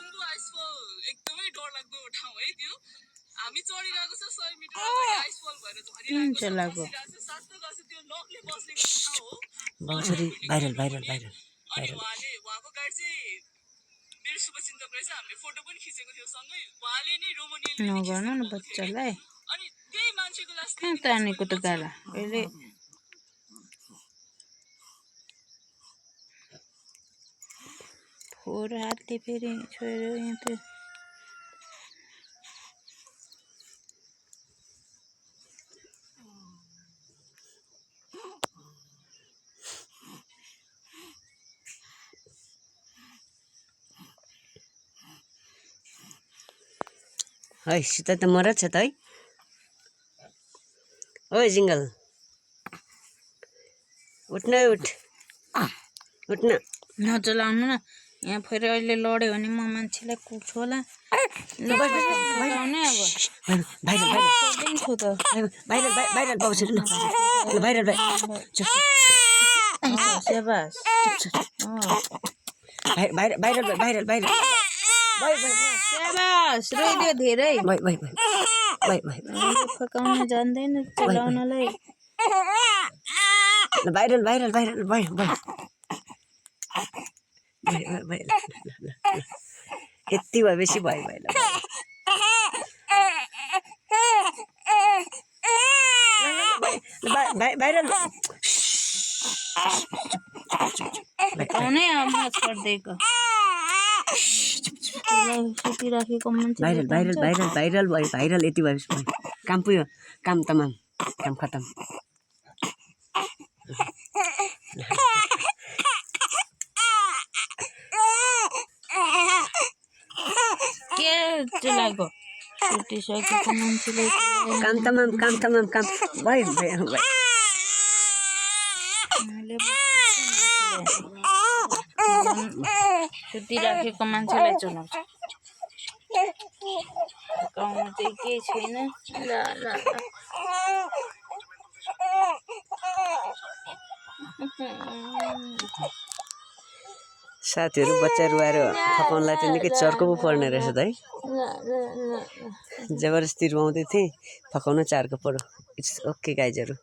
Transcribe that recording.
Khumbu icefall एकदमै डरलाग्दो ठाउँ है त्यो हामी चढिरहेको छ 100 मिटर अगाडि आइसफल भएर झरिरहेको छ सास्तो गसे त्यो लकले बसेको ठाउँ हो बाउसरी भाइरल अनि उहाँले उहाँको गाइड चाहिँ मेरो शुभचिन्तक रहेछ हामीले फोटो पनि खिचेको थियो सँगै उहाँले नै रोमनियनले नगर्नु न बच्चालाई अनि त्यही मान्छेको लास्ट तानेको त गाला अहिले फोहोर हातले फेरि छोएर यहाँ त्यो है सीता त मरद छ त है ओइ जिङ्गल उठ्न उठ्न नचलाउनु न यहाँ फेरि अहिले लड्यो भने म मान्छेलाई कुट्छु होला भाइरल बाउसरी ल भाइरल रोइदियो धेरै फकाउन जान्दैन चलाउनलाई भाइरल यति भएपछि भयो भाइरल फकाउनै अब म छोडिदिएको सुतिराखेको मान्छे भाइरल भयो भाइरल यति भएपछि भयो काम पुग्यो काम तमाम काम खतम के चलाएको सुतिसकेको मान्छेले काम तमाम काम भयो सुतिराखेको मान्छेलाई चलाउँछ गाउँमा चाहिँ केही छैन ल साथीहरू बच्चा रुवाएर फकाउनलाई त निकै चर्को पो पर्ने रहेछ त है जबरजस्ती रुवाउँदै थिएँ फकाउन चारको पऱ्यो इट्स ओके गाइजहरू